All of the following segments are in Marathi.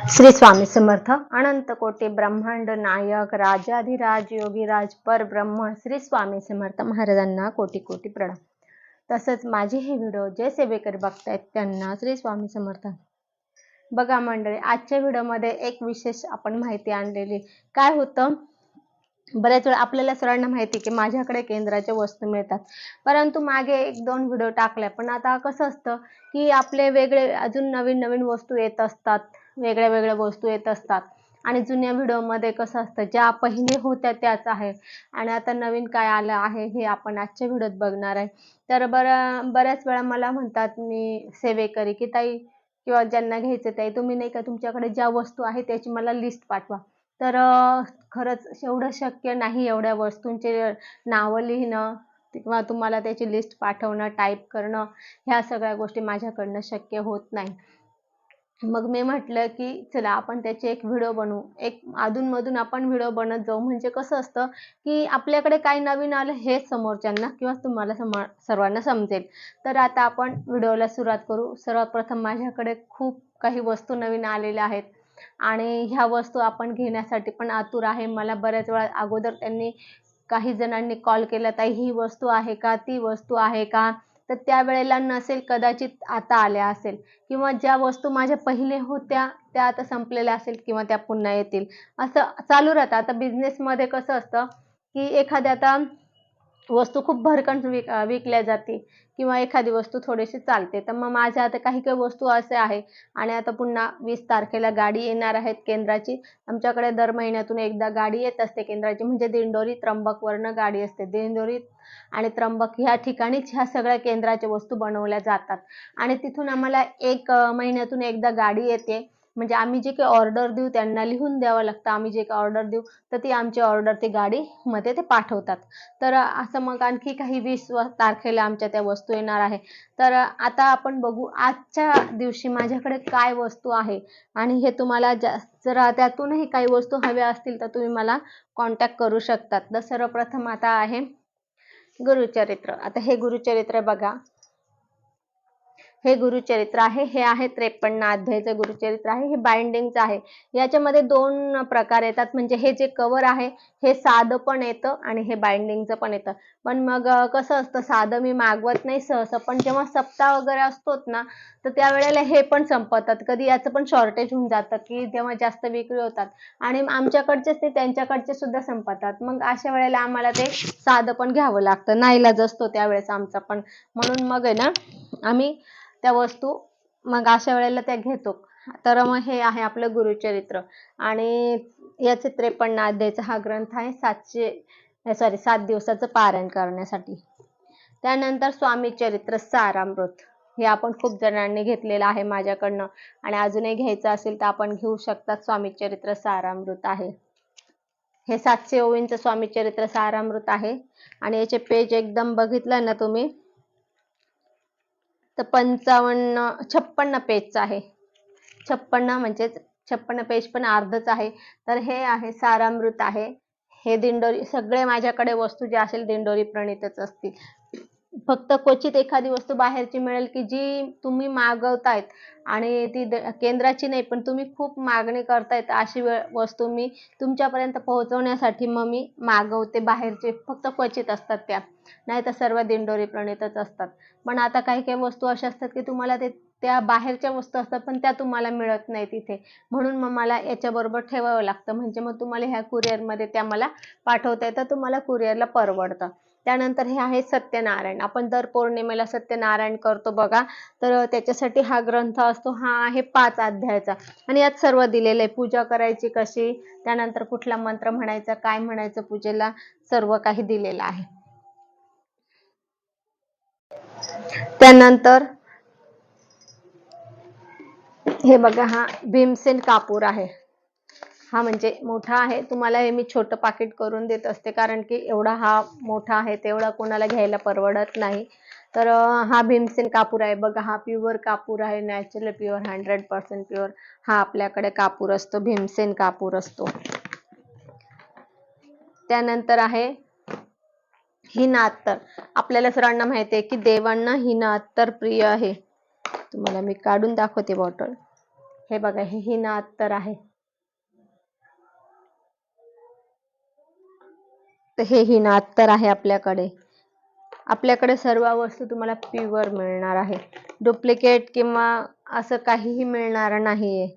श्री स्वामी समर्थ. अनंत कोटी ब्रह्मांड नायक राजाधिराज योगीराज परब्रह्म श्री स्वामी समर्थ महाराजांना कोटी कोटी प्रणाम. तसंच माझे हे व्हिडिओ जे सेवेकरी बघतायत त्यांना श्री स्वामी समर्थ. बघा मंडळी, आजच्या व्हिडिओमध्ये एक विशेष आपण माहिती आणलेली. काय होतं, बऱ्याच वेळा आपल्याला सर्वांना माहिती की माझ्याकडे केंद्राच्या वस्तू मिळतात, परंतु मागे एक दोन व्हिडिओ टाकले. पण आता कसं असतं की आपले वेगळे अजून नवीन नवीन वस्तू येत असतात, वेगळ्या वेगळ्या वस्तू येत असतात. आणि जुन्या व्हिडिओमध्ये कसं असतं, ज्या पहिले होत्या त्याच आहे आणि आता नवीन काय आलं आहे हे आपण आजच्या व्हिडिओत बघणार आहे. तर बऱ्याच वेळा मला म्हणतात मी सेवेकरी की ताई किंवा ज्यांना घ्यायचं ताई, तुम्ही नाही का तुमच्याकडे ज्या वस्तू आहे त्याची मला लिस्ट पाठवा. तर खरंच एवढं शक्य नाही एवढ्या वस्तूंचे नावं लिहिणं किंवा तुम्हाला त्याची लिस्ट पाठवणं, टाईप करणं, ह्या सगळ्या गोष्टी माझ्याकडनं शक्य होत नाही. मग मी म्हटलं की चला आपण त्याचे एक व्हिडिओ बनवू, एक अधूनमधून आपण व्हिडिओ बनत जाऊ. म्हणजे कसं असतं की आपल्याकडे काय नवीन आलं हे समोरच्यांना किंवा तुम्हाला सर्वांना समजेल. तर आता आपण व्हिडिओला सुरुवात करू. सर्वप्रथम माझ्याकडे खूप काही वस्तू नवीन आलेल्या आहेत आणि ह्या वस्तू आपण घेण्यासाठी पण आतुर आहे. मला बऱ्याच वेळा अगोदर काही जणांनी कॉल केला, ताई ही वस्तू आहे का, ती वस्तू आहे का. तर त्यावेळेला नसेल, कदाचित आता आल्या असेल, किंवा ज्या वस्तू माझ्या पहिले होत्या त्या आता संपलेल्या असेल किंवा त्या पुन्हा येतील, असं चालू राहतं. आता बिझनेसमध्ये कसं असतं की एखाद्या आता वस्तू खूप भरकन विकल्या जाते किंवा एखादी वस्तू थोडीशी चालते. तर मग माझ्या आता काही काही वस्तू असे आहे आणि आता पुन्हा 20 तारखेला गाडी येणार आहेत केंद्राची. आमच्याकडे दर महिन्यातून एकदा गाडी येत असते केंद्राची, म्हणजे दिंडोरी त्र्यंबकवरनं गाडी असते. दिंडोरी आणि त्र्यंबक ह्या ठिकाणीच ह्या सगळ्या केंद्राच्या वस्तू बनवल्या जातात आणि तिथून आम्हाला एक महिन्यातून एकदा गाडी येते. म्हणजे आम्ही जे काही ऑर्डर देऊ त्यांना लिहून द्यावं लागतं. आम्ही जे काही ऑर्डर देऊ तर ती आमची ऑर्डर ती गाडीमध्ये ते पाठवतात. तर असं मग आणखी काही 20 तारखेला आमच्या त्या वस्तू येणार आहे. तर आता आपण बघू आजच्या दिवशी माझ्याकडे काय वस्तू आहे. आणि हे तुम्हाला जर त्यातूनही काही वस्तू हव्या असतील तर तुम्ही मला कॉन्टॅक्ट करू शकतात. तर सर्वप्रथम आता आहे गुरुचरित्र. आता हे गुरुचरित्र बघा, हे गुरुचरित्र आहे. हे आहे 53 अध्यायाचं गुरुचरित्र आहे. हे बाइंडिंगचं आहे. याच्यामध्ये दोन प्रकार येतात. म्हणजे हे जे कव्हर आहे हे साधं पण येतं आणि हे बाइंडिंगचं पण येतं. पण मग कसं असतं, साधं मी मागवत नाही सहसा, पण जेव्हा सप्ताह वगैरे असतोच ना तर त्यावेळेला हे पण संपतात. कधी याचं पण शॉर्टेज होऊन जातं की तेव्हा जास्त विक्री होतात आणि आमच्याकडचेच ते त्यांच्याकडचे सुद्धा संपतात. मग अशा वेळेला आम्हाला ते साधं पण घ्यावं लागतं, नाईलाज असतो त्यावेळेस आमचा पण. म्हणून मग आहे ना आम्ही त्या वस्तू मग अशा वेळेला त्या घेतो. तर मग हे आहे आपलं गुरुचरित्र आणि याचे 53 अध्यायाचा हा ग्रंथ आहे. 7 दिवसाचं पारायण करण्यासाठी. त्यानंतर स्वामी चरित्र सारामृत, हे आपण खूप जणांनी घेतलेलं आहे माझ्याकडनं आणि अजूनही घ्यायचं असेल तर आपण घेऊ शकतात. स्वामी चरित्र सारामृत आहे. हे 700 ओवींचं स्वामी चरित्र सारामृत आहे आणि याचे पेज एकदम बघितलं ना तुम्ही तर 56 पेजचं आहे. 56 म्हणजे 56 पेज पण अर्धच आहे. तर हे आहे सारामृत आहे. हे दिंडोरी, सगळे माझ्याकडे वस्तू जे असेल दिंडोरी प्रणितच असतील. फक्त क्वचित एखादी वस्तू बाहेरची मिळेल की जी तुम्ही मागवतायत आणि ती केंद्राची नाही, पण तुम्ही खूप मागणी करतायत, अशी वस्तू मी तुमच्यापर्यंत पोहोचवण्यासाठी मग मी मागवते. बाहेरचे फक्त क्वचित असतात त्या, नाही तर सर्व दिंडोरी प्रणितच असतात. पण आता काही काही वस्तू अशा असतात की तुम्हाला त्या बाहेरच्या वस्तू असतात पण त्या तुम्हाला मिळत नाही तिथे. म्हणून मग मला याच्याबरोबर ठेवावं लागतं. म्हणजे मग तुम्हाला ह्या कुरिअरमध्ये त्या मला पाठवता येतं, तुम्हाला कुरिअरला परवडतं. त्यानंतर हे आहे सत्यनारायण. आपण दर पौर्णिमेला सत्यनारायण करतो बघा, तर त्याच्यासाठी हा ग्रंथ असतो. हा आहे 5 अध्यायाचा आणि यात सर्व दिलेलं आहे. पूजा करायची कशी, त्यानंतर कुठला मंत्र म्हणायचा, काय म्हणायचं पूजेला, सर्व काही दिलेलं आहे. त्यानंतर हे बघा, हा भीमसेन कापूर आहे. हा म्हणजे मोठा आहे. तुम्हाला हे मी छोटं पाकिट करून देत असते, कारण की एवढा हा मोठा आहे तेवढा कोणाला घ्यायला परवडत नाही. तर हा भीमसेन कापूर आहे बघा. हा प्युअर कापूर आहे, नॅचरल प्युअर, 100% प्युअर हा आपल्याकडे कापूर असतो, भीमसेन कापूर असतो. त्यानंतर आहे हिना अत्तर. आपल्याला सर्वांना माहिती आहे की देवांना हिना अत्तर प्रिय आहे. तुम्हाला मी काढून दाखवते बॉटल. हे बघा, हे हिना अत्तर आहे. तर हे हिना अत्तर आहे आपल्याकडे. आपल्याकडे सर्व वस्तू तुम्हाला प्युअर मिळणार आहे, डुप्लिकेट किंवा असं काहीही मिळणार नाहीये.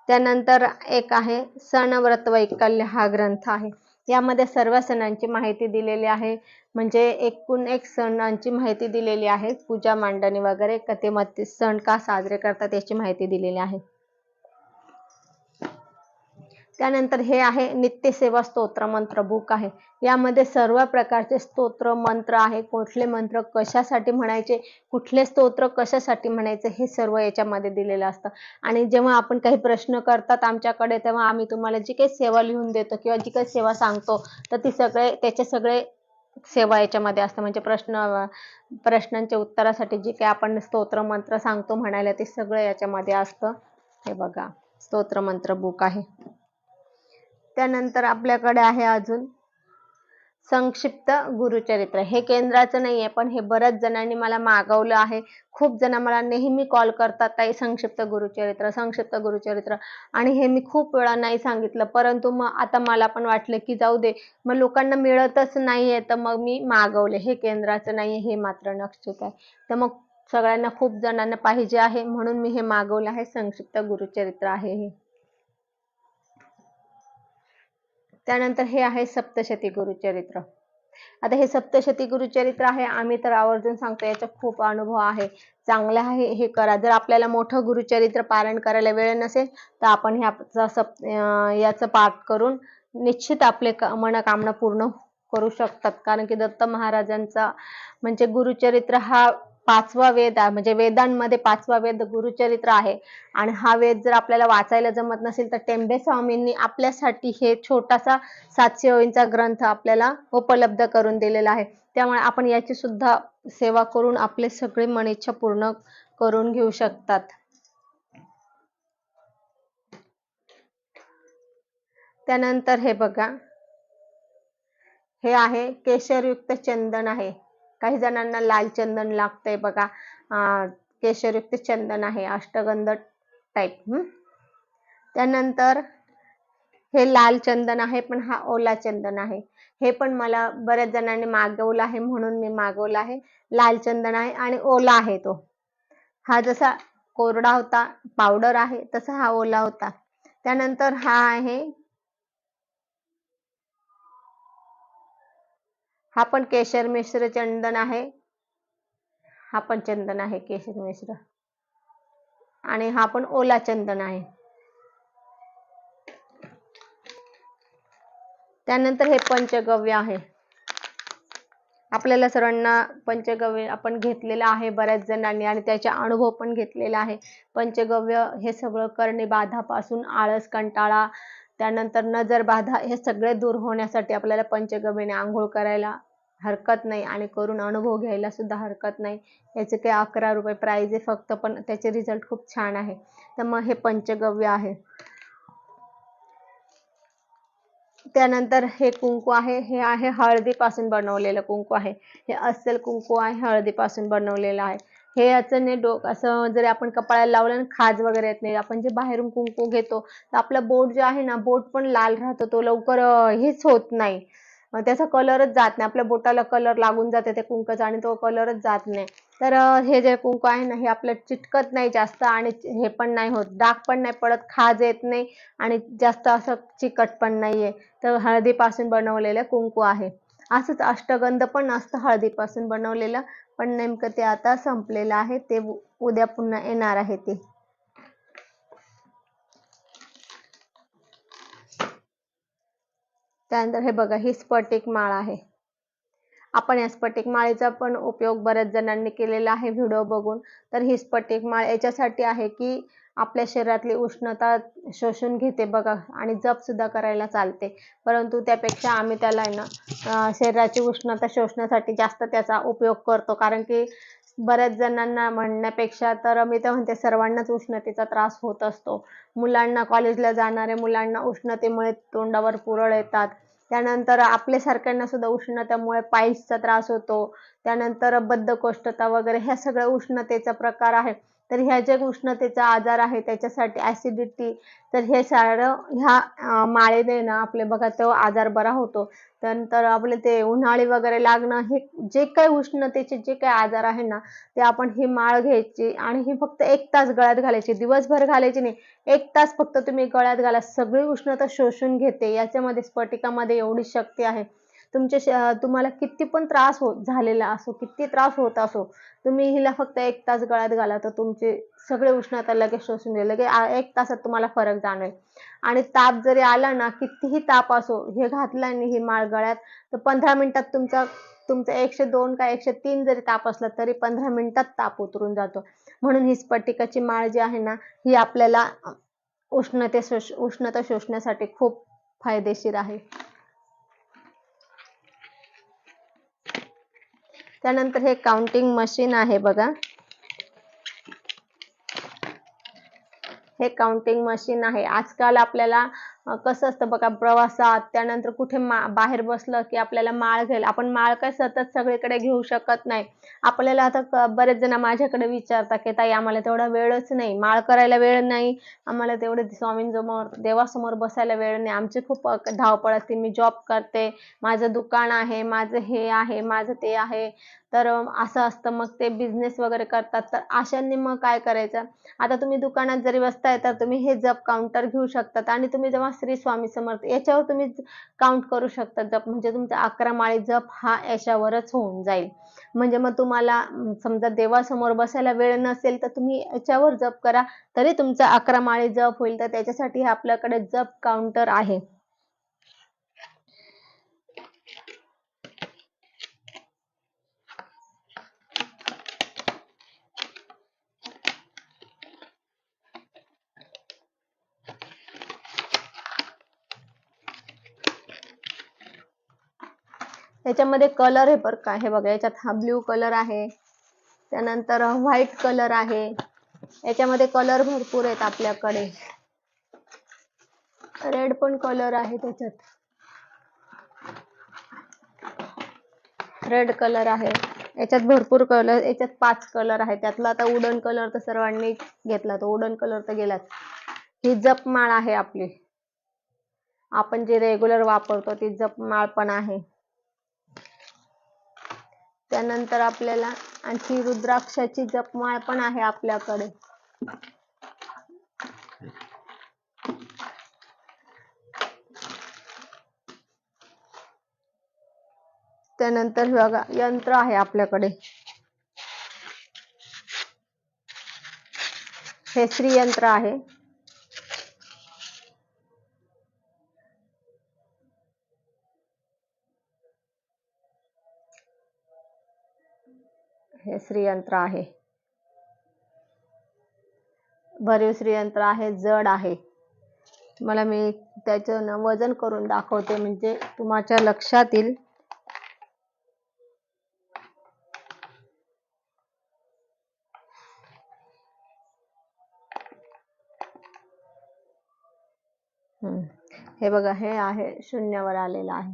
त्यानंतर एक आहे सण व्रत वैकल्य हा ग्रंथ आहे. यामध्ये सर्व सणांची माहिती दिलेली आहे, म्हणजे एकूण एक सणांची माहिती दिलेली आहे, पूजा मांडणी वगैरे, कथेमध्ये सण का साजरे करतात याची माहिती दिलेली आहे. त्यानंतर हे आहे नित्यसेवा स्तोत्र मंत्र बुक आहे. यामध्ये सर्व प्रकारचे स्तोत्र मंत्र आहे, कुठले मंत्र कशासाठी म्हणायचे, कुठले स्तोत्र कशासाठी म्हणायचे, हे सर्व याच्यामध्ये दिलेलं असतं. आणि जेव्हा आपण काही प्रश्न करतात आमच्याकडे, तेव्हा आम्ही तुम्हाला जी काही सेवा लिहून देतो किंवा जी काही सेवा सांगतो, तर ती त्याचे सगळे सेवा याच्यामध्ये असतं. म्हणजे प्रश्नांच्या उत्तरासाठी जे काही आपण स्तोत्र मंत्र सांगतो म्हणायला, ते सगळं याच्यामध्ये असतं. हे बघा, स्तोत्र मंत्र बुक आहे. त्यानंतर आपल्याकडे आहे अजून संक्षिप्त गुरुचरित्र. हे केंद्राचं नाहीये, पण हे बऱ्याच जणांनी मला मागवलं आहे. खूप जण मला नेहमी कॉल करतात, ताई संक्षिप्त गुरुचरित्र, संक्षिप्त गुरुचरित्र. आणि हे मी खूप वेळा नाही सांगितलं, परंतु मग आता मला पण वाटलं की जाऊ दे, मग लोकांना मिळतच नाहीये, तर मग मी मागवले. हे केंद्राचं नाहीये, हे मात्र नक्षिक आहे. तर मग सगळ्यांना, खूप जणांना पाहिजे आहे म्हणून मी हे मागवलं आहे. संक्षिप्त गुरुचरित्र आहे हे. त्यानंतर हे आहे सप्तशती गुरुचरित्र. आता हे सप्तशती गुरुचरित्र आहे, आम्ही तर आवर्जून सांगतो, याचा खूप अनुभव आहे, चांगला आहे, हे करा. जर आपल्याला मोठं गुरुचरित्र पारायण करायला वेळ नसेल, तर आपण याचं पाठ करून निश्चित आपले मनोकामना पूर्ण करू शकतात. कारण की दत्त महाराजांचा म्हणजे गुरुचरित्र हा 5वा वेद आहे, म्हणजे वेदांमध्ये 5वा वेद गुरुचरित्र आहे. आणि हा वेद जर आपल्याला वाचायला जमत नसेल, तर टेंबे स्वामींनी आपल्यासाठी हे छोटासा 700 ओळींचा ग्रंथ आपल्याला उपलब्ध करून दिलेला आहे. त्यामुळे आपण याची सुद्धा सेवा करून आपले सगळे मनीच्छा पूर्ण करून घेऊ शकतात. त्यानंतर हे बघा, हे आहे केशरयुक्त चंदन आहे. काही जणांना लाल चंदन लागतंय बघा, केशरयुक्त चंदन आहे, अष्टगंध टाईप. त्यानंतर हे लाल चंदन आहे, पण हा ओला चंदन आहे. हे पण मला बऱ्याच जणांनी मागवलं आहे म्हणून मी मागवलं आहे. लाल चंदन आहे आणि ओला आहे तो. हा जसा कोरडा होता, पावडर आहे, तसा हा ओला होता. त्यानंतर हा आहे, हा पण केशर मिश्र चंदन आहे. हा पण चंदन आहे केशर मिश्र, आणि हा पण ओला चंदन आहे. त्यानंतर हे पंचगव्य आहे. आपल्याला सर्वांना पंचगव्य आपण घेतलेलं आहे बऱ्याच जणांनी, आणि त्याचा अनुभव पण घेतलेला आहे. पंचगव्य हे सगळं करणे बाधापासून, आळस, कंटाळा, त्यानंतर नजर बाधा, हे सगळे दूर होण्यासाठी आपल्याला पंचगव्याने आंघोळ करायला हरकत नाही, आणि करून अनुभव घ्यायला सुद्धा हरकत नाही. याचे काही 11 रुपये प्राइस आहे फक्त, पण त्याचे रिझल्ट खूप छान आहे. तर मग हे पंचगव्य आहे. त्यानंतर हे कुंकू आहे, हे आहे हळदीपासून बनवलेलं कुंकू आहे. हे अस्सल कुंकू आहे, हळदीपासून बनवलेलं आहे. हे याचं नाही असं जरी आपण कपाळाला लावलं ना, खाज वगैरे येत नाही. आपण जे बाहेरून कुंकू घेतो, तर आपलं बोट जे आहे ना, बोट पण लाल राहतो, तो लवकर हेच होत नाही, त्याचा कलरच जात नाही. आपल्या बोटाला कलर लागून जाते त्या कुंकाचा, आणि तो कलरच जात नाही. तर हे जे कुंकू आहे ना, हे आपलं चिटकत नाही जास्त, आणि हे पण नाही होत, डाग पण नाही पडत, खाज येत नाही, आणि जास्त असं चिकट पण नाहीये. तर हळदीपासून बनवलेलं कुंकू आहे. असंच अष्टगंध पण असतं हळदीपासून बनवलेलं, पण नेमकं ते आता संपलेलं आहे, ते उद्या पुन्हा येणार आहे ते. त्यानंतर हे बघा, ही स्फटिक माळ आहे. आपण या स्फटिक माळेचा पण उपयोग बऱ्याच जणांनी केलेला आहे व्हिडिओ बघून. तर ही स्फटिक माळ याच्यासाठी आहे की आपल्या शरीरातली उष्णता शोषून घेते बघा, आणि जप सुद्धा करायला चालते. परंतु त्यापेक्षा आम्ही त्याला आहे ना, शरीराची उष्णता शोषण्यासाठी जास्त त्याचा उपयोग करतो. कारण की बऱ्याच जणांना म्हणण्यापेक्षा तर मी तर म्हणते, सर्वांनाच उष्णतेचा त्रास होत असतो. मुलांना, कॉलेजला जाणाऱ्या मुलांना उष्णतेमुळे तोंडावर पुरळ येतात. त्यानंतर आपल्यासारख्यांना सुद्धा उष्णतेमुळे पाईल्सचा त्रास होतो. त्यानंतर बद्धकोष्ठता वगैरे, ह्या सगळ्या उष्णतेचा प्रकार आहे. तर ह्या जे उष्णतेचा आजार आहे त्याच्यासाठी ऍसिडिटी, तर हे सारं ह्या माळेने ना आपले बघा तो आजार बरा होतो. त्यानंतर आपले ते उन्हाळी वगैरे लागणं, हे जे काही उष्णतेचे जे काही आजार आहे ना, ते आपण ही माळ घ्यायची आणि ही फक्त 1 तास गळ्यात घालायची, दिवसभर घालायची नाही. 1 तास फक्त तुम्ही गळ्यात घाला, सगळी उष्णता शोषून घेते. याच्यामध्ये स्फटिकामध्ये एवढी शक्ती आहे. तुम्हाला किती पण त्रास झालेला असो, किती त्रास होत असो, तुम्ही हिला फक्त 1 तास गळ्यात घाला तर तुमची सगळी उष्णता लगेच शोषून घेईल. लगेच 1 तासात तुम्हाला फरक जाणवेल. आणि ताप जरी आला ना, कितीही ताप असो, हे घातलं आणि ही माळ गळ्यात, तर 15 मिनिटात तुमचा 102 का 103 जरी ताप असला तरी 15 मिनिटात ताप उतरून जातो. म्हणून ही स्फटिकाची माळ जी आहे ना, ही आपल्याला उष्णता शोषण्यासाठी खूप फायदेशीर आहे. त्यानंतर हे काउंटिंग मशीन आहे बघा. हे काउंटिंग मशीन आहे. आजकाल आपल्याला कसं असतं बघा, प्रवासात त्यानंतर कुठे बाहेर बसलं की आपल्याला माळ घ्यायला, आपण माळ काय सतत सगळीकडे घेऊ शकत नाही. आपल्याला आता बरेच जण माझ्याकडे विचारतात की ताई आम्हाला तेवढा वेळच नाही, माळ करायला वेळ नाही, आम्हाला तेवढे स्वामींसमोर देवासमोर बसायला वेळ नाही, आमची खूप धावपळ असते, मी जॉब करते, माझं दुकान आहे, माझं हे आहे, माझं ते आहे. तर असं असतं, मग ते बिझनेस वगैरे करतात. तर अशांनी मग काय करायचं, आता तुम्ही दुकानात जरी बसताय तर तुम्ही हे जप काउंटर घेऊ शकतात आणि तुम्ही जेव्हा श्री स्वामी समर्थ याच्यावर तुम्ही काउंट करू शकता जप, म्हणजे तुमचा 11 माळी जप हा याच्यावरच होऊन जाईल. म्हणजे मग तुम्हाला समजा देवासमोर बसायला वेळ नसेल तर तुम्ही याच्यावर जप करा, तरी तुमचा 11 माळी जप होईल. तर त्याच्यासाठी आपल्याकडे जप काउंटर आहे. याच्यामध्ये कलर आहे बरं का, हे बघा, याच्यात हा ब्ल्यू कलर आहे, त्यानंतर व्हाईट कलर आहे. याच्यामध्ये कलर भरपूर आहेत आपल्याकडे. रेड पण कलर आहे त्याच्यात, रेड कलर आहे. याच्यात भरपूर कलर, याच्यात 5 कलर आहे. त्यातला आता वुडन कलर तर सर्वांनी घेतला, तो वुडन कलर तर गेलाच. ही जपमाळ आहे आपली, आपण जे रेग्युलर वापरतो ती जपमाळ पण आहे. त्यानंतर आपल्याला आणखी रुद्राक्षाची जपमाळ पण आहे आपल्याकडे. त्यानंतर बघा यंत्र आहे आपल्याकडे, हे श्री यंत्र आहे. हे श्रीयंत्र आहे, भरीव श्रीयंत्र आहे, जड आहे. मला मी त्याचं वजन करून दाखवते म्हणजे तुमच्या लक्षात येईल. हे बघा, हे आहे शून्यावर आलेलं आहे.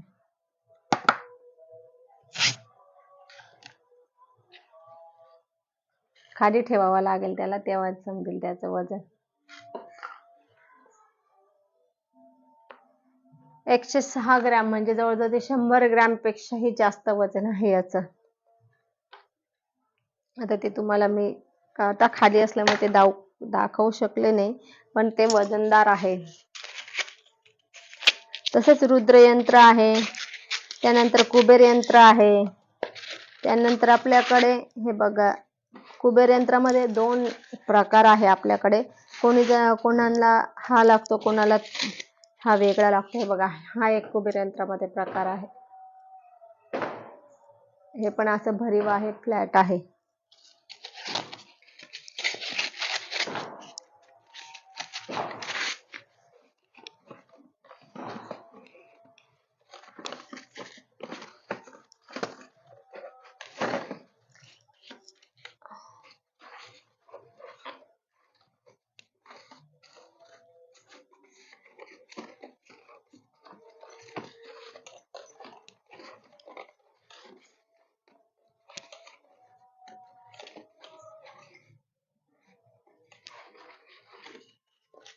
खाली ठेवावं लागेल त्याला, तेव्हाच समजेल त्याचं वजन. 106 ग्रॅम, म्हणजे जवळजवळ 100 ग्रॅम पेक्षाही जास्त वजन आहे याचं. आता ते तुम्हाला मी आता खाली असल्यामुळे ते दाखवू शकले नाही, पण ते वजनदार आहे. तसेच रुद्रयंत्र आहे, त्यानंतर कुबेर यंत्र आहे. त्यानंतर आपल्याकडे हे बघा, कुबेर यंत्रामध्ये 2 प्रकार आहे आपल्याकडे. कोणाला हा लागतो, कोणाला हा वेगळा लागतो. हे बघा, हा एक कुबेर यंत्रामध्ये प्रकार आहे. हे पण असं भरीव आहे, फ्लॅट आहे.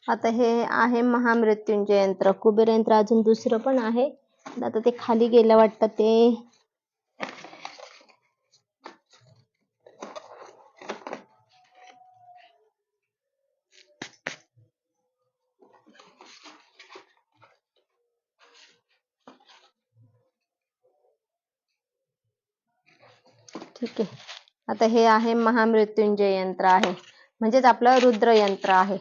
आता हे आहे महामृत्युंजय यंत्र. कुबेर यंत्र अजून दुसरं पण आहे, आता ते खाली गेलं वाटतं ते. ठीक आहे. आता हे आहे महामृत्युंजय यंत्र आहे, म्हणजेच आपलं रुद्र यंत्र आहे.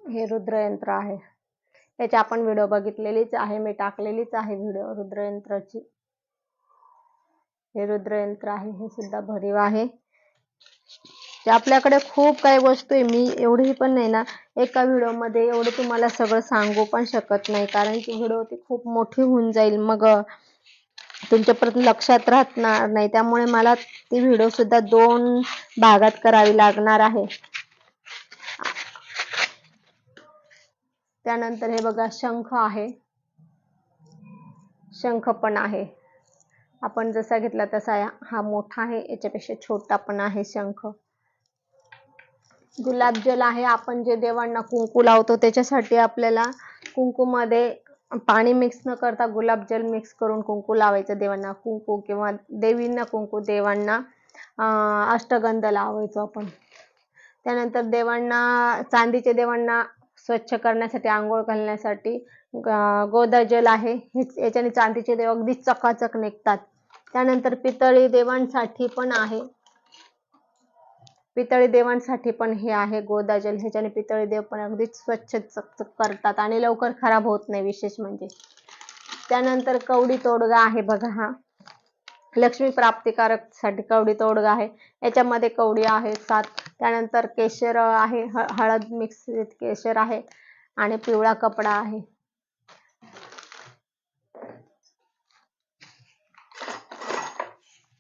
हे रुद्र यंत्र आहे. याची आपण व्हिडिओ बघितलेलीच आहे, मी टाकलेलीच आहे व्हिडिओ रुद्र यंत्राची. हे रुद्र यंत्र आहे, हे सुद्धा भरीव आहे. आपल्याकडे खूप काही वस्तू आहे, मी एवढी पण नाही ना एका व्हिडिओ मध्ये एवढं तुम्हाला सगळं सांगू पण शकत नाही, कारण की व्हिडिओ ती खूप मोठी होऊन जाईल, मग तुमच्या परत लक्षात राहणार नाही. त्यामुळे मला ती व्हिडिओ सुद्धा 2 भागात करावी लागणार आहे. त्यानंतर हे बघा शंख आहे, शंख पण आहे. आपण जसा घेतला तसा हा मोठा आहे, याच्यापेक्षा छोटा पण आहे शंख. गुलाबजल आहे, आपण जे देवांना कुंकू लावतो त्याच्यासाठी आपल्याला कुंकूमध्ये पाणी मिक्स न करता गुलाबजल मिक्स करून कुंकू लावायचं देवांना. कुंकू किंवा देवींना कुंकू, देवांना अष्टगंध लावायचो आपण. त्यानंतर देवांना, चांदीचे देवांना स्वच्छ करण्यासाठी, आंघोळ घालण्यासाठी गोदाजल आहे, याच्याने चांदीचे देव अगदी चकाचक निघतात. त्यानंतर पितळी देवांसाठी पण आहे, पितळी देवांसाठी पण हे आहे गोदाजल, ह्याच्याने पितळी देव पण अगदी स्वच्छ चकचक करतात आणि लवकर खराब होत नाही, विशेष म्हणजे. त्यानंतर कवडी तोडगा आहे बघा, हा लक्ष्मी प्राप्तिकारक साठी कवडी तोडगा आहे. याच्यामध्ये कवडी आहे 7. त्यानंतर केशर आहे, हळद मिक्स केशर आहे आणि पिवळा कपडा आहे.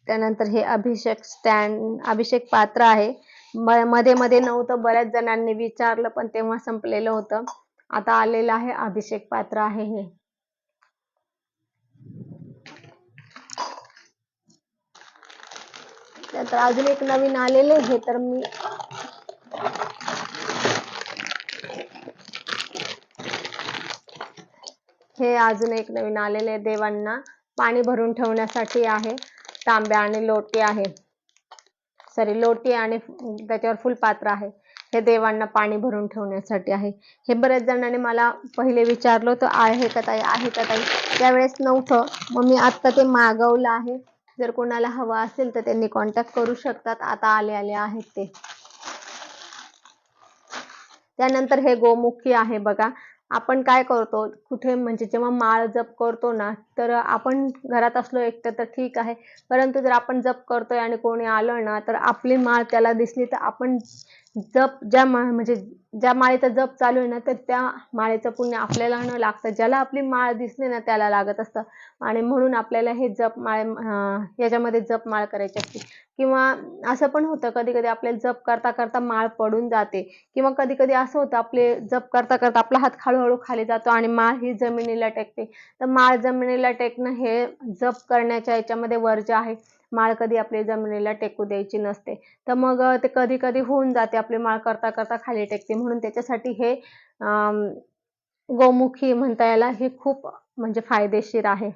त्यानंतर हे अभिषेक स्टँड, अभिषेक पात्र आहे. मध्ये मध्ये नव्हतं, बऱ्याच जणांनी विचारलं पण तेव्हा संपलेलं होतं. आता आलेलं आहे अभिषेक पात्र आहे हे. तर अजून एक नवीन आलेले हे, तर मी हे अजून एक नवीन आलेले देवांना पाणी भरून ठेवण्यासाठी आहे. तांब्या आणि लोटी आहे, सॉरी लोटी आणि त्याच्यावर फुलपात्र आहे. हे देवांना पाणी भरून ठेवण्यासाठी आहे. हे बऱ्याच जणांनी मला पहिले विचारलं होतं, आहे का ताई, आहे का ताई. त्यावेळेस नव्हतं, मग मी आता ते मागवलं आहे. जर कोणाला हवं असेल तर त्यांनी कॉन्टॅक्ट करू शकतात. आता आले आहेत ते. त्यानंतर हे गोमुखी आहे बघा. आपण काय करतो, कुठे म्हणजे जेव्हा माळ जप करतो ना, तर आपण घरात असलो एकटं तर ठीक आहे, परंतु जर आपण जप करतोय आणि कोणी आलं ना, तर आपली माळ त्याला दिसली तर आपण जप म्हणजे ज्या माळेचा जप चालू आहे ना, तर त्या माळेचं पुण्य आपल्याला न लागतं, ज्याला आपली माळ दिसली ना त्याला लागत असतं. आणि म्हणून आपल्याला हे जप माळ याच्यामध्ये जप माळ करायची असते. किंवा असं पण होतं कधी कधी आपल्याला जप करता करता माळ पडून जाते, किंवा कधी कधी असं होतं आपले जप करता करता आपला हात हळूहळू खाली जातो आणि माळ ही जमिनीला टेकते. तर माळ जमिनीला टेकणं हे जप करण्याच्या याच्यामध्ये वर्ज्य आहे. माळ कधी आपली जमिनीला टेकू द्यायची नसते. तर मग ते कधी कधी होऊन जाते, आपली माळ करता करता खाली टेकते. म्हणून त्याच्यासाठी हे गोमुखी म्हणता याला, हे खूप म्हणजे फायदेशीर आहे.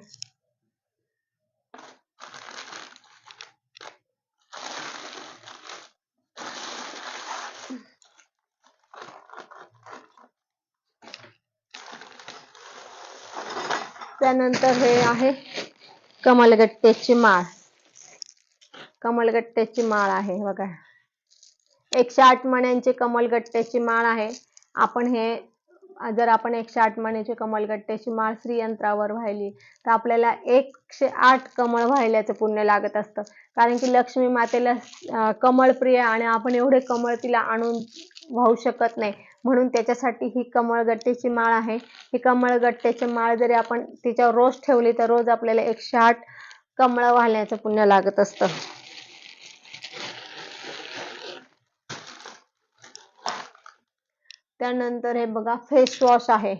त्यानंतर हे आहे कमलगट्ट्याची माळ. कमलगट्ट्याची माळ आहे बघा, 108 मण्यांची कमलगट्ट्याची माळ आहे. आपण हे जर आपण 108 मण्याची कमलगट्ट्याची माळ श्रीयंत्रावर वाहिली तर आपल्याला 108 कमळ वाहिल्याचं पुण्य लागत असतं. कारण की लक्ष्मी मातेला कमळ प्रिय, आणि आपण एवढे कमळ तिला आणून वाहू शकत नाही, म्हणून त्याच्यासाठी ही कमळगट्ट्याची माळ आहे. ही कमळगट्ट्याची माळ जरी आपण तिच्यावर रोज ठेवली तर रोज आपल्याला 108 कमळ वाहण्याचं पुण्य लागत असतं. त्यानंतर हे बघा फेस वॉश आहे.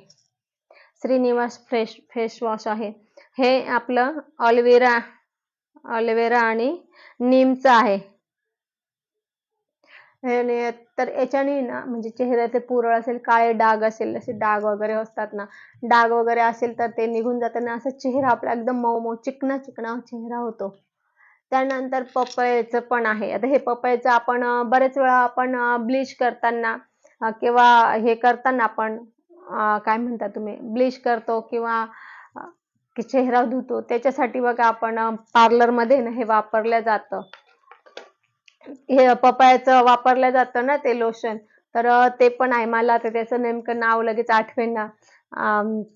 श्रीनिवास फ्रेश फेस वॉश आहे. हे आपलं ऑलिव्हेरा आणि नीमचं आहे. तर याच्याने ना म्हणजे चेहऱ्याचे पुरळ असेल, काळे डाग असेल, असे डाग वगैरे असतात ना, डाग वगैरे असेल तर ते निघून जाताना असं चेहरा आपला एकदम मऊ चिकना चिकना चेहरा होतो. त्यानंतर पपईचं पण आहे. आता हे पपईचं आपण बरेच वेळा आपण ब्लीच करताना किंवा हे करताना आपण काय म्हणता तुम्ही ब्लीच करतो किंवा की चेहरा धुतो त्याच्यासाठी बघा आपण पार्लरमध्ये ना हे वापरलं जातं. हे पपयाचं वापरलं जातं ना ते लोशन, तर ते पण आहे. मला आता त्याचं नेमकं नाव लगेच आठवेना.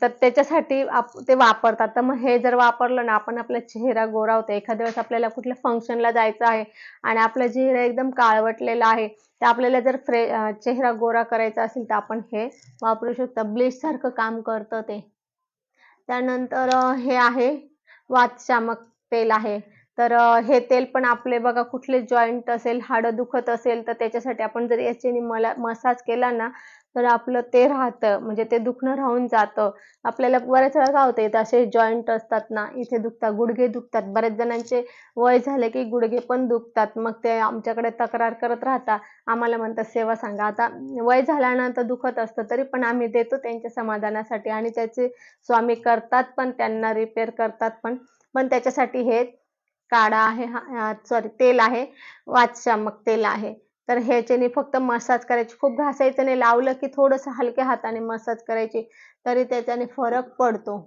तर त्याच्यासाठी ते वापरतात. तर मग हे जर वापरलं ना आपण आपला चेहरा गोरा होतो. एखाद्या वेळेस आपल्याला कुठल्या फंक्शनला जायचं आहे आणि आपला चेहरा एकदम काळवटलेला आहे, तर आपल्याला जर चेहरा गोरा करायचा असेल तर आपण हे वापरू शकतो. ब्लीच सारखं काम करतं ते. त्यानंतर हे आहे वातशामक तेल आहे. तर हे तेल पण आपले बघा कुठले जॉईंट असेल, हाडं दुखत असेल तर त्याच्यासाठी आपण जर याच्याने मसाज केला ना तर आपलं ते राहतं, म्हणजे ते दुखणं राहून जातं. आपल्याला बऱ्याच वेळा काय होतं, असे जॉईंट असतात ना, इथे दुखतात, गुडघे दुखतात. बऱ्याच जणांचे वय झाले की गुडघे पण दुखतात. मग ते आमच्याकडे तक्रार करत राहतात. आम्हाला म्हणतात सेवा सांगा. आता वय झाल्यानंतर दुखत असतं तरी पण आम्ही देतो त्यांच्या समाधानासाठी आणि त्याचे स्वामी करतात पण, त्यांना रिपेअर करतात पण. पण त्याच्यासाठी हे काढा आहे, सॉरी तेल आहे, वातशामक तेल आहे. तर ह्याच्याने फक्त मसाज करायची, खूप घासायचं नाही, लावलं की थोडंसं हलक्या हाताने मसाज करायची तरी त्याच्याने फरक पडतो.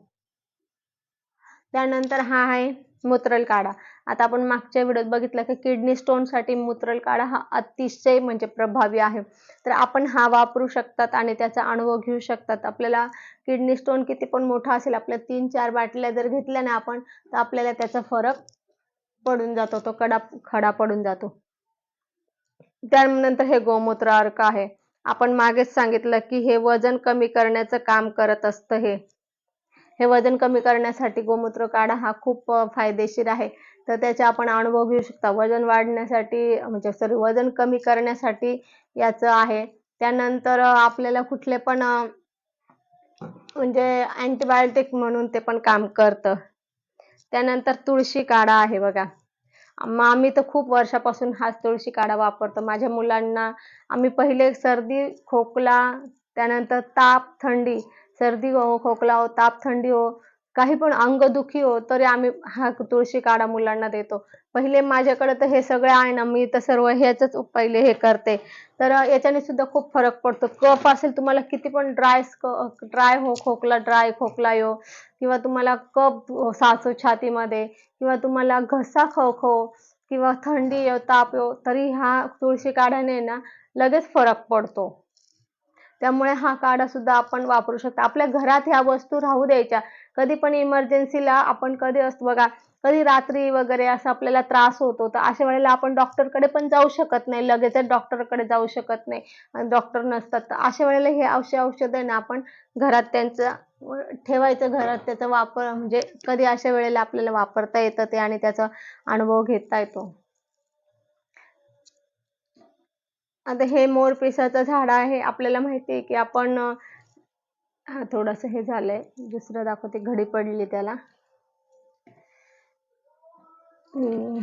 त्यानंतर हा आहे मूत्रल काढा. आता आपण मागच्या व्हिडिओत बघितलं की किडनी स्टोनसाठी मूत्रल काढा हा अतिशय म्हणजे प्रभावी आहे. तर आपण हा वापरू शकतात आणि त्याचा अनुभव घेऊ शकतात. आपल्याला किडनी स्टोन किती पण मोठा असेल, आपल्या 3-4 बाटल्या जर घेतल्या ना आपण, तर आपल्याला त्याचा फरक पडून जातो, तो खडा पडून जातो. त्यानंतर हे गोमूत्र अर्क आहे. आपण मागेच सांगितलं की हे वजन कमी करण्याचं काम करत असतं. हे वजन कमी करण्यासाठी गोमूत्र काढा हा खूप फायदेशीर आहे. तर त्याचा आपण अनुभव घेऊ शकता. वजन वाढण्यासाठी म्हणजे सॉरी वजन कमी करण्यासाठी याचं आहे. त्यानंतर आपल्याला कुठले पण म्हणजे अँटिबायोटिक म्हणून ते पण काम करतं. त्यानंतर तुळशी काढा आहे बघा. आम्ही तर खूप वर्षापासून हाच तुळशी काढा वापरतो. माझ्या मुलांना आम्ही पहिले सर्दी, खोकला, त्यानंतर ताप, थंडी, सर्दी हो, खोकला हो, ताप, थंडी हो, काही पण अंगदुखी हो, तरी आम्ही हा तुळशी काढा मुलांना देतो. पहिले माझ्याकडे तर हे सगळं आहे ना, मी तर सर्व ह्याचंच पहिले हे करते. तर याच्याने सुद्धा खूप फरक पडतो. कफ असेल तुम्हाला किती पण ड्राय हो, ड्राय खोकला येऊ किंवा तुम्हाला कफ साचो छातीमध्ये किंवा तुम्हाला घसा खवखव किंवा थंडी येऊ, ताप येऊ, तरी हा तुळशी काढ्याने ना लगेच फरक पडतो. त्यामुळे हा काढा सुद्धा आपण वापरू शकतो. आपल्या घरात ह्या वस्तू राहू द्यायच्या. कधी पण इमर्जन्सीला आपण कधी असतो बघा, कधी रात्री वगैरे असं आपल्याला त्रास होतो, तर अशा वेळेला आपण डॉक्टरकडे पण जाऊ शकत नाही. लगेचच डॉक्टरकडे जाऊ शकत नाही. डॉक्टर नसतात. तर अशा वेळेला हे औषध आहे ना आपण घरात त्यांचं ठेवायचं, घरात त्याचा वापर म्हणजे कधी अशा वेळेला आपल्याला वापरता येतं ते आणि त्याचा अनुभव घेता येतो. आता हे मोरपिसाचं झाड आहे. आपल्याला माहिती आहे की आपण हा थोडंसं हे झालंय, दुसरं दाखवते, घडी पडली त्याला.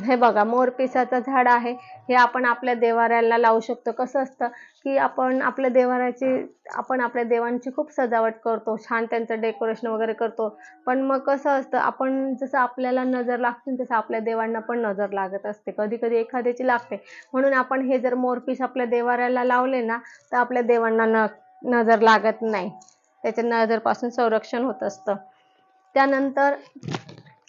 हे बघा मोरपिसाचं झाड आहे. हे आपण आपल्या देवाऱ्याला लावू शकतो. कसं असतं की आपण आपल्या देवांची खूप सजावट करतो, छान त्यांचं डेकोरेशन वगैरे करतो. पण मग कसं असतं, आपण जसं आपल्याला नजर लागते तसं आपल्या देवांना पण नजर लागत असते. कधी कधी एखाद्याची लागते. म्हणून आपण हे जर मोरपीस आपल्या देवाऱ्याला लावले ना तर आपल्या देवांना नजर लागत नाही, त्याच्या नजरपासून संरक्षण होत असतं. त्यानंतर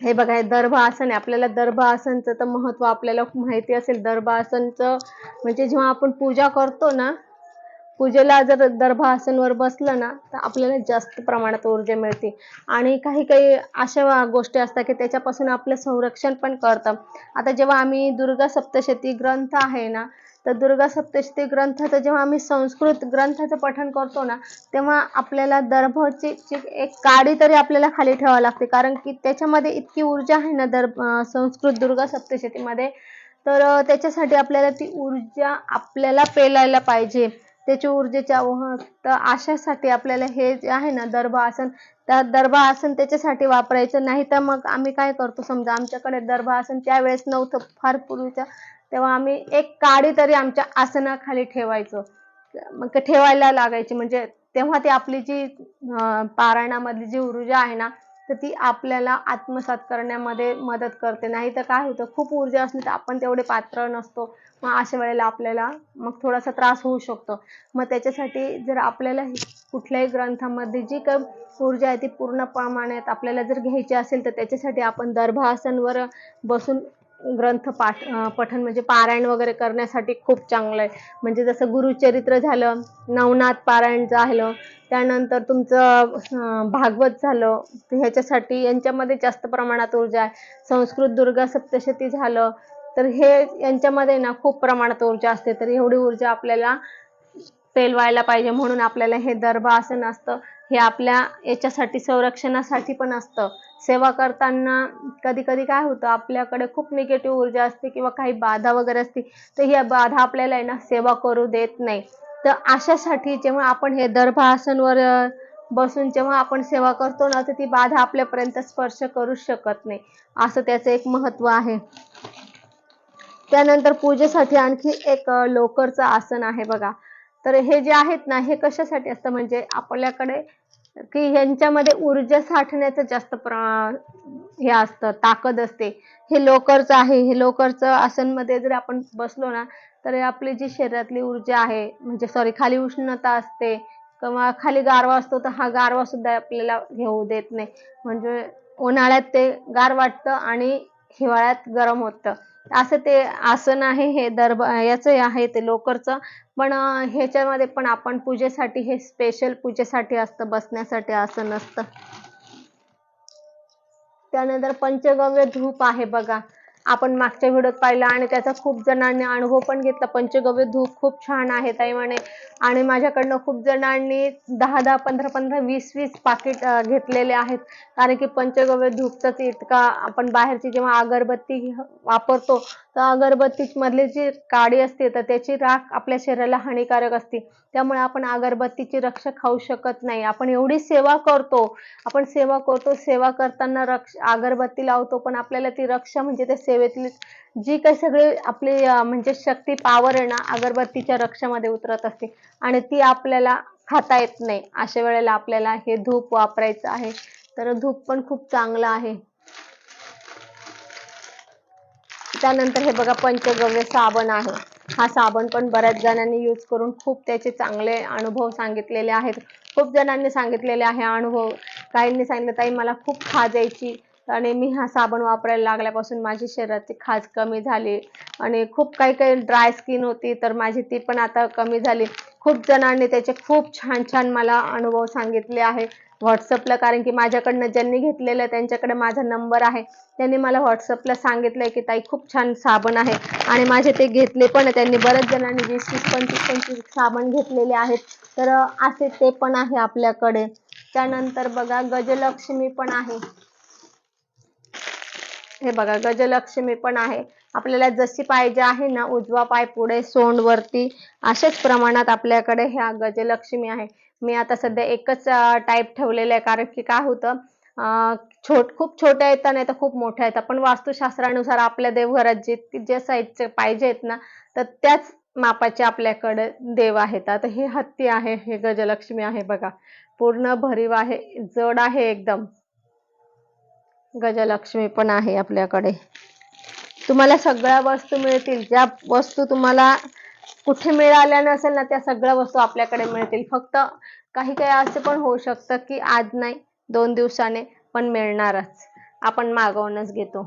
हे बघा, हे दर्भ आसन आहे. आपल्याला दर्भ आसनचं तर महत्व आपल्याला माहिती असेल. दर्भ आसनचं म्हणजे जेव्हा आपण पूजा करतो ना, पूजेला जर दर्भ आसनवर बसलं ना तर आपल्याला जास्त प्रमाणात ऊर्जा मिळते. आणि काही काही अशा गोष्टी असतात की त्याच्यापासून आपलं संरक्षण पण करतं. आता जेव्हा आम्ही दुर्गा सप्तशती ग्रंथ आहे ना, तर दुर्गा सप्तशती ग्रंथाचं जेव्हा आम्ही संस्कृत ग्रंथाचं पठण करतो ना, तेव्हा आपल्याला दर्भची एक काडी तरी आपल्याला खाली ठेवावी लागते. कारण की त्याच्यामध्ये इतकी ऊर्जा आहे ना संस्कृत दुर्गा सप्तशतीमध्ये. तर त्याच्यासाठी आपल्याला ती ऊर्जा आपल्याला पेलायला पाहिजे. त्याची ऊर्जेच्या तर अशासाठी आपल्याला हे जे आहे ना दर्भ आसन त्या दर्भासन त्याच्यासाठी वापरायचं. नाही तर मग आम्ही काय करतो, समजा आमच्याकडे दर्भासन त्यावेळेस नव्हतं फार पूर्वीच्या, तेव्हा आम्ही एक काडी तरी आमच्या आसनाखाली ठेवायचो. मग ते ठेवायला लागायची, म्हणजे तेव्हा ती आपली जी पारायणामधली जी ऊर्जा आहे ना, तर ती आपल्याला आत्मसात करण्यामध्ये मदत करते. नाही तर काय होतं, खूप ऊर्जा असली तर आपण तेवढे पात्र नसतो. मग अशा वेळेला आपल्याला मग थोडासा त्रास होऊ शकतो. मग त्याच्यासाठी जर आपल्याला कुठल्याही ग्रंथामध्ये जी काही ऊर्जा आहे ती पूर्ण प्रमाणात आपल्याला जर घ्यायची असेल, तर त्याच्यासाठी आपण दर्भासनवर बसून ग्रंथ पठण म्हणजे पारायण वगैरे करण्यासाठी खूप चांगलं आहे. म्हणजे जसं गुरुचरित्र झालं, नवनाथ पारायण झालं, त्यानंतर तुमचं भागवत झालं, ह्याच्यासाठी यांच्यामध्ये जास्त प्रमाणात ऊर्जा आहे. संस्कृत दुर्गा सप्तशती झालं, तर हे यांच्यामध्ये ना खूप प्रमाणात ऊर्जा असते. तर एवढी ऊर्जा आपल्याला पेलवायला पाहिजे, म्हणून आपल्याला हे दर्भासन असतं. हे आपल्या याच्यासाठी संरक्षणासाठी पण असतं. सेवा करताना कधी कधी काय होतं, आपल्याकडे खूप निगेटिव्ह ऊर्जा असते किंवा काही बाधा वगैरे असते, तर ही बाधा आपल्याला आहे ना सेवा करू देत नाही. तर अशासाठी जेव्हा आपण हे दर्भासनवर बसून जेव्हा आपण सेवा करतो ना, तर ती बाधा आपल्यापर्यंत स्पर्श करू शकत नाही. असं त्याचं एक महत्व आहे. त्यानंतर पूजेसाठी आणखी एक लोकरचं आसन आहे बघा. तर हे जे आहेत ना, हे कशासाठी असतं, म्हणजे आपल्याकडे की ह्यांच्यामध्ये ऊर्जा साठण्याचं जास्त हे असतं, ताकद असते. हे लोकरचं आहे. हे लोकरचं आसनमध्ये जर आपण बसलो ना, तर आपली जी शरीरातली ऊर्जा आहे, म्हणजे सॉरी खाली उष्णता असते किंवा खाली गारवा असतो, तर हा गारवा सुद्धा आपल्याला घेऊ देत नाही. म्हणजे उन्हाळ्यात ते गार वाटतं आणि हिवाळ्यात गरम होतं. असं ते आसन आहे. हे याचं आहे ते लोकरचं. पण ह्याच्यामध्ये पण आपण पूजेसाठी, हे स्पेशल पूजेसाठी असतं, बसण्यासाठी आसन असतं. त्यानंतर पंचगव्य धूप आहे बघा. आपण मागच्या व्हिडिओत पाहिलं आणि त्याचा खूप जणांनी अनुभव पण घेतला. पंचगव्य धूप खूप छान आहे ताई म्हणे, आणि माझ्याकडनं खूप जणांनी 10-10, 15-15, 20-20 पाकिट घेतलेले आहेत. कारण की पंचगव्य धूपचं इतका, आपण बाहेरची जेव्हा अगरबत्ती वापरतो, तर अगरबत्ती मधली जी काडी असते, तर त्याची राख आपल्या शरीराला हानिकारक असते. त्यामुळे आपण अगरबत्तीची रक्षा खाऊ शकत नाही. आपण एवढी सेवा करतो, सेवा करताना अगरबत्ती लावतो, पण आपल्याला ती रक्षा म्हणजे त्या सेवेतली जी काही सगळी आपली म्हणजे शक्ती, पॉवर आहे ना, अगरबत्तीच्या रक्षामध्ये उतरत असते आणि ती आपल्याला खाता येत नाही. अशा वेळेला आपल्याला हे धूप वापरायचं आहे. तर धूप पण खूप चांगलं आहे. त्यानंतर हे बघा, पंचगव्य साबण आहे. हा साबण पण बऱ्याच जणांनी यूज करून खूप त्याचे चांगले अनुभव सांगितलेले आहेत. खूप जणांनी सांगितलेले आहे अनुभव. काहींनी सांगितलं, ताई मला खूप खाज यायची आणि मी हा साबण वापरायला लागल्यापासून माझी शरीराची खाज कमी झाली, आणि खूप काही ड्राय स्किन होती, तर माझी ती पण आता कमी झाली. खूप जणांनी त्याचे खूप छान छान मला अनुभव सांगितले आहे व्हॉट्सअपला. कारण की माझ्याकडनं ज्यांनी घेतलेलं त्यांच्याकडे माझा नंबर आहे. त्यांनी मला व्हॉट्सअपला सांगितलंय की ताई खूप छान साबण आहे, आणि माझे ते घेतले पण. त्यांनी बऱ्याच जणांनी 20-20, 25-25 साबण घेतलेले आहेत. तर असे ते पण आहे आपल्याकडे. त्यानंतर बघा, गजलक्ष्मी पण आहे. हे बघा, गजलक्ष्मी पण आहे. आपल्याला जशी पाहिजे आहे ना, उजवा पाय पुढे, सोंड वरती, अशाच प्रमाणात आपल्याकडे ह्या गजलक्ष्मी आहे. मी आता सध्या एकच टाईप ठेवलेलं आहे, कारण की काय होतं, खूप छोट्या येतात नाही तर खूप मोठ्या येतात, पण वास्तुशास्त्रानुसार आपल्या देवघरात जे साईजचे पाहिजेत ना, तर त्याच मापाचे आपल्याकडे देव आहेत. आता हे हत्ती आहे, हे गजलक्ष्मी आहे बघा, पूर्ण भरीव आहे, जड आहे एकदम. गजलक्ष्मी पण आहे आपल्याकडे. तुम्हाला सगळ्या वस्तू मिळतील. ज्या वस्तू तुम्हाला कुठे मिळाल्या नसेल ना, त्या सगळ्या वस्तू आपल्याकडे मिळतील. फक्त काही असं पण होऊ शकतं की आज नाही, 2 दिवसाने पण मिळणारच. आपण मागवूनच घेतो.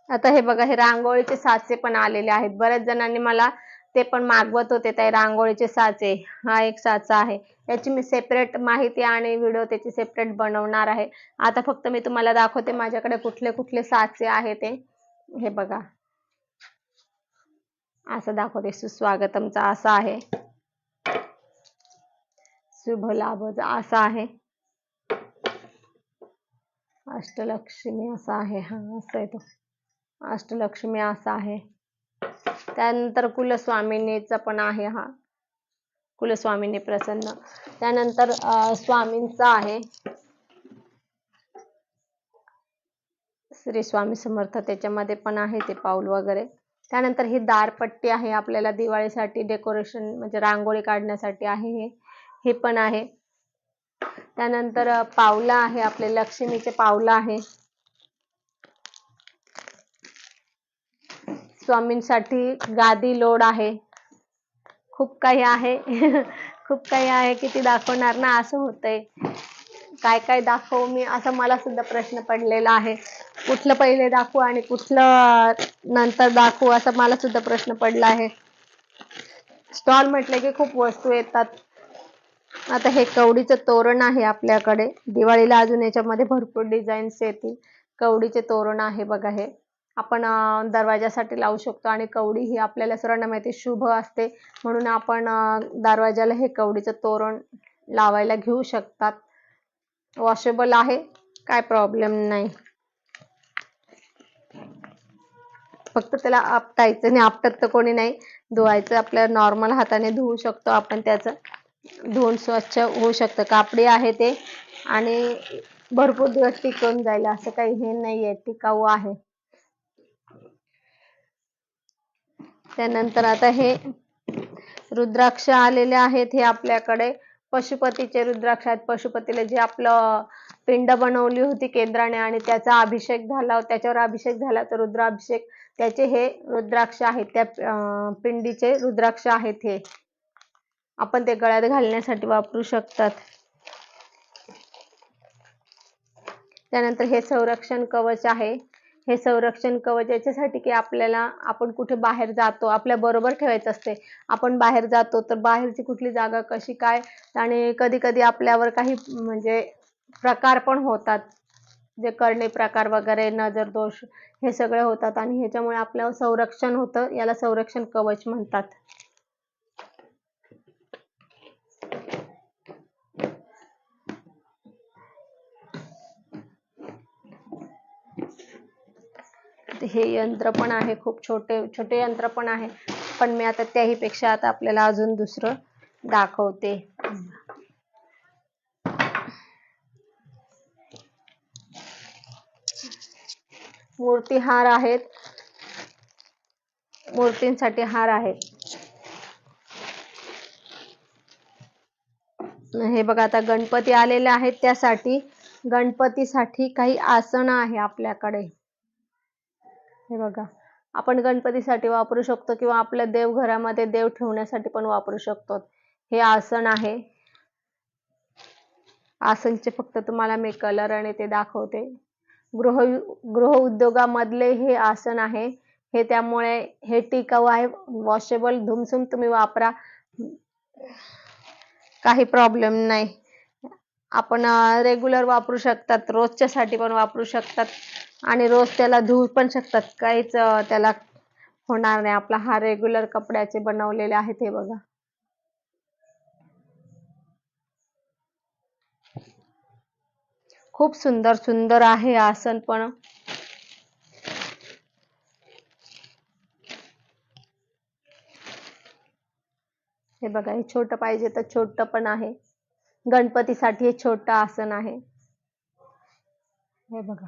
आता हे बघा, हे रांगोळीचे साचे पण आलेले आहेत. बऱ्याच जणांनी मला ते पण मागवत होते, ते रांगोळीचे साचे. हा एक साचा आहे. याची मी सेपरेट माहिती आणि व्हिडिओ त्याची सेपरेट बनवणार आहे. आता फक्त मी तुम्हाला दाखवते माझ्याकडे कुठले कुठले साचे आहे ते. हे बघा, असं दाखवते. सुस्वागतमचा असा आहे, शुभ लाभचा असा आहे, अष्टलक्ष्मी असा आहे. हा, असं आहे तो, अष्टलक्ष्मी असा आहे. त्यानंतर कुलस्वामिनीचा पण आहे हा, कुलस्वामिनी प्रसन्न. त्यानंतर स्वामींचा आहे श्री स्वामी समर्थ, त्याच्यामध्ये पण आहे ते पाऊल वगैरे. त्यानंतर ही दारपट्टी आहे, आपल्याला दिवाळीसाठी डेकोरेशन म्हणजे रांगोळी काढण्यासाठी आहे हे पण आहे. त्यानंतर पावलं आहे, आपले लक्ष्मीचे पावलं आहे. स्वामींसाठी गादी लोड आहे. खूप काही आहे खूप काही आहे, किती दाखवणार ना, असं होतंय. काय काय दाखवू मी, असं मला सुद्धा प्रश्न पडलेला आहे. कुठलं पहिले दाखवू आणि कुठलं नंतर दाखवू, असा मला सुद्धा प्रश्न पडला आहे. स्टॉल म्हटले की खूप वस्तू येतात. आता हे कवडीचं तोरण आहे आपल्याकडे दिवाळीला, अजून याच्यामध्ये भरपूर डिझाईन्स येतील. कवडीचे तोरण आहे बघा, हे आपण दरवाजासाठी लावू शकतो. आणि कवडी ही आपल्याला सर्वांना माहिती शुभ असते, म्हणून आपण दरवाजाला हे कवडीचं तोरण लावायला घेऊ शकतात. वॉशेबल आहे, काय प्रॉब्लेम नाही. फक्त त्याला आपटायचं आणि आपटत तर कोणी नाही, धुवायचं आपल्या नॉर्मल हाताने धुवू शकतो आपण. त्याचं धुवून स्वच्छ होऊ शकतं. कापडी आहे ते आणि भरपूर दिवस टिकून जाईल, असं काही हे नाहीये, टिकाऊ आहे. त्यानंतर आता हे रुद्राक्ष आलेले आहेत, हे आपल्याकडे पशुपतीचे रुद्राक्ष आहेत. पशुपतीला जे आपलं पिंड बनवली होती केंद्राने आणि त्याचा अभिषेक झाला, त्याच्यावर अभिषेक झाला तर रुद्राभिषेक, त्याचे हे रुद्राक्ष आहेत. त्या पिंडीचे रुद्राक्ष आहेत. हे आपण ते गळ्यात घालण्यासाठी वापरू शकतात. त्यानंतर हे संरक्षण कवच आहे. हे संरक्षण कवच याच्यासाठी की आपल्याला, आपण कुठे बाहेर जातो, आपल्या बरोबर ठेवायचं असते. आपण बाहेर जातो तर बाहेरची कुठली जागा कशी काय, आणि कधी कधी आपल्यावर काही म्हणजे प्रकार पण होतात, जे करणे प्रकार वगैरे, नजर दोष, हे सगळे होतात. आणि ह्याच्यामुळे आपलं संरक्षण होतं, याला संरक्षण कवच म्हणतात. हे यंत्र पण आहे, खूप छोटे छोटे यंत्र पण आहे, पण मी आता त्याही पेक्षा आता आपल्याला अजून दुसरं दाखवते. मूर्ती हार आहेत, मूर्तींसाठी हार आहेत. हे बघा, आता गणपती आलेले आहेत, त्यासाठी गणपतीसाठी काही आसन आहे आपल्याकडे. हे बघा, आपण गणपतीसाठी वापरू शकतो किंवा आपल्या देवघरामध्ये देव ठेवण्यासाठी पण वापरू शकतो. हे आसन आहे. आसनचे फक्त तुम्हाला मी कलर आणि ते दाखवते. गृह उद्योगामधले हे आसन आहे. हे त्यामुळे हे टिकाऊ आहे, वॉशेबल, धुमसुम तुम्ही वापरा, काही प्रॉब्लेम नाही. आपण रेग्युलर वापरू शकतात, रोजच्या साठी पण वापरू शकतात आणि रोज त्याला धुवू पण शकतात, काहीच त्याला होणार नाही. आपला हा रेग्युलर कपड्याचे बनवलेले आहेत. हे बघा, खूप सुंदर सुंदर आहे आसन पण. हे बघा, हे छोटं पाहिजे तर छोटं पण आहे. गणपतीसाठी हे छोटं आसन आहे. हे बघा,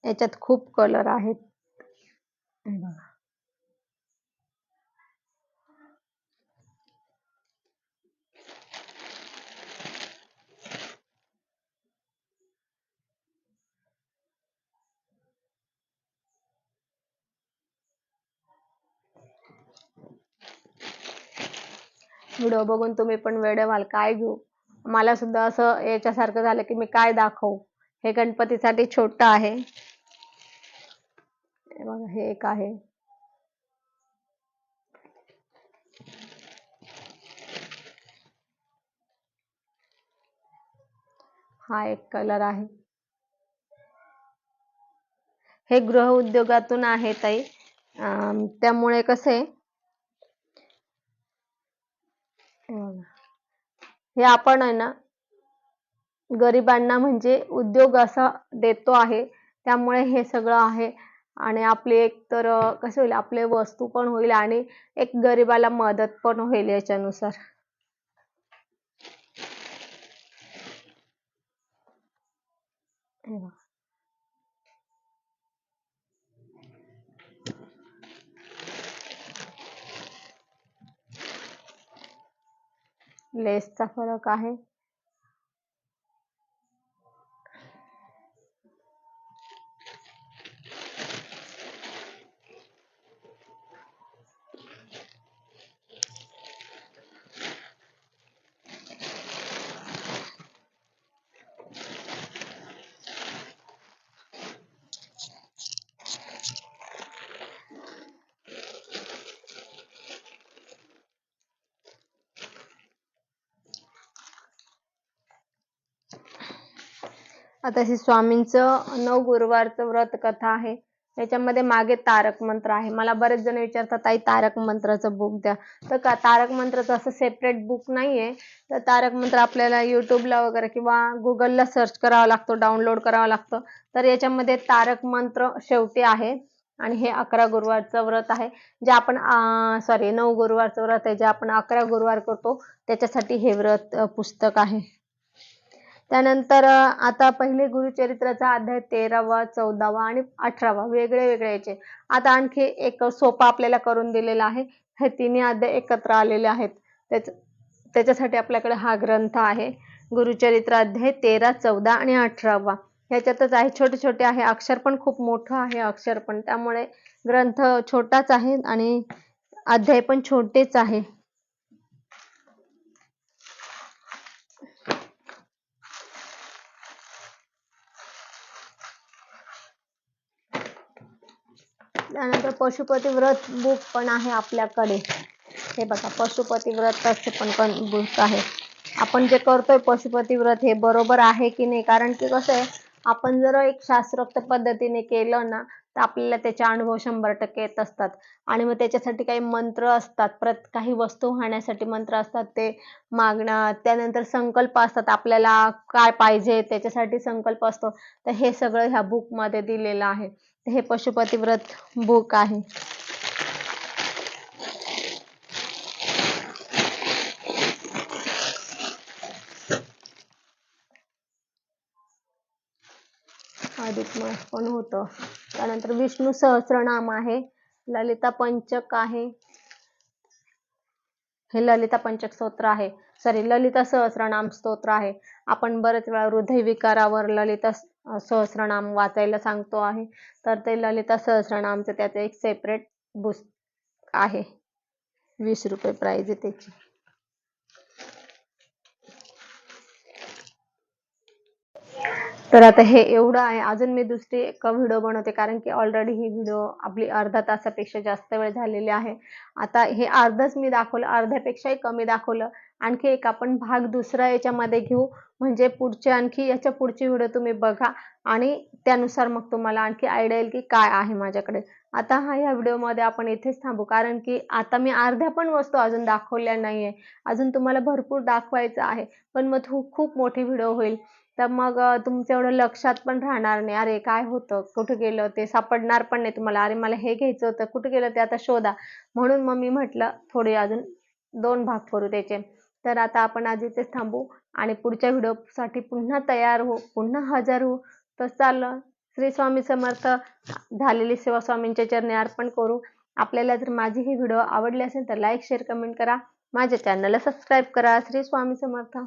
याच्यात खूप कलर आहेत. हे बघा, व्हिडिओ बघून तुम्ही पण वेडे व्हाल, काय घेऊ. मला सुद्धा असं याच्यासारखं झालं की मी काय दाखवू. हे गणपतीसाठी छोटं आहे. हे बघा, हे एक आहे. हा एक कलर आहे. हे गृह उद्योगातून आहे ताई, त्यामुळे कसं आहे, हे बघा, हे आपण आहे ना गरिबांना म्हणजे उद्योग असा देतो आहे, त्यामुळे हे सगळं आहे. आणि आपली एक तर कसं होईल, आपले वस्तू पण होईल आणि एक गरिबाला मदत पण होईल याच्यानुसार. हे बघा. लेसचा फरक आहे. आता हे स्वामींचं 9 गुरुवारचं व्रत कथा आहे. त्याच्यामध्ये मागे तारक मंत्र आहे. मला बरेच जण विचारतात, ताई तारक मंत्राचं बुक द्या. तर का तारक मंत्राचं असं सेपरेट बुक नाहीये. तर तारक मंत्र आपल्याला YouTubeला वगैरे किंवा Googleला सर्च करावा लागतो, डाउनलोड करावा लागतं. तर याच्यामध्ये तारक मंत्र शेवटी आहे आणि हे 11 गुरुवारचं व्रत आहे. जे आपण 9 गुरुवारचं व्रत आहे, जे आपण 11 गुरुवार करतो त्याच्यासाठी हे व्रत पुस्तक आहे. त्यानंतर आता पहिले गुरुचरित्राचा अध्याय 13वा, 14वा आणि 18वा वेगळे वेगळे याचे. आता आणखी एक सोपा आपल्याला करून दिलेला आहे. हे तिन्ही अध्याय एकत्र आलेले आहेत. त्याच्यासाठी आपल्याकडे हा ग्रंथ आहे. गुरुचरित्र अध्याय 13, 14 आणि 18वा. ह्याच्यातच आहे, छोटे छोटे आहे, अक्षर पण खूप मोठं आहे अक्षर पण, त्यामुळे ग्रंथ छोटाच आहे आणि अध्याय पण छोटेच आहे. त्यानंतर पशुपती व्रत बुक पण आहे आपल्याकडे. हे बघा, पशुपती व्रताचे पण बुक आहे. आपण जे करतोय पशुपती व्रत हे बरोबर आहे की नाही, कारण की कसं आहे, आपण जर एक शास्त्रोक्त पद्धतीने केलं ना तर आपल्याला त्याचे अनुभव 100% येत असतात. आणि मग त्याच्यासाठी काही मंत्र असतात, काही वस्तू वाहण्यासाठी मंत्र असतात ते मागणं. त्यानंतर संकल्प असतात, आपल्याला काय पाहिजे त्याच्यासाठी संकल्प असतो. तर हे सगळं ह्या बुकमध्ये दिलेलं आहे. हे पशुपती व्रत बुक आहे. अधिक मास पण होतं. त्यानंतर विष्णू सहस्रनाम आहे, ललिता पंचक आहे. हे ललिता पंचक स्तोत्र आहे, ललिता सहस्रनाम स्तोत्र आहे. आपण बरेच वेळा हृदयविकारावर ललिता सहस्रनाम वाचायला सांगतो आहे. तर ते ललिता सहस्रनामचं त्याचं एक सेपरेट बुक आहे. 20 रुपये प्राइस आहे त्याची. तर आता हे एवढं आहे. अजून मी दुसरी एक व्हिडिओ बनवते, कारण की ऑलरेडी ही व्हिडिओ आपली अर्धा तासापेक्षा जास्त वेळ झालेली आहे. आता हे अर्धच मी दाखवलं, अर्ध्यापेक्षाही कमी दाखवलं. आणखी एक आपण भाग दुसरा याच्यामध्ये घेऊ, म्हणजे याच्या पुढची व्हिडिओ तुम्ही बघा आणि त्यानुसार मग तुम्हाला आणखी आयडिया येईल की काय आहे माझ्याकडे. आता ह्या व्हिडिओमध्ये आपण इथेच थांबू, कारण की आता मी अर्ध्या पण वस्तू अजून दाखवल्या नाहीये. अजून तुम्हाला भरपूर दाखवायचं आहे, पण मग खूप मोठी व्हिडिओ होईल. तर मग तुमचं एवढं लक्षात पण राहणार नाही, अरे काय होतं, कुठे गेलं, ते सापडणार पण नाही तुम्हाला. अरे मला हे घ्यायचं होतं, कुठे गेलं ते आता शोधा. म्हणून मग मी म्हटलं थोडे अजून 2 भाग करू त्याचे. तर आता आपण आज इथेच थांबू आणि पुढच्या व्हिडिओसाठी पुन्हा तयार हो, पुन्हा हजर हो. तर चाललं, श्री स्वामी समर्थ. झालेली सेवा स्वामींच्या चरणी अर्पण करू. आपल्याला जर माझी ही व्हिडिओ आवडली असेल तर लाईक, शेअर, कमेंट करा. माझ्या चॅनलला सबस्क्राईब करा. श्री स्वामी समर्थ.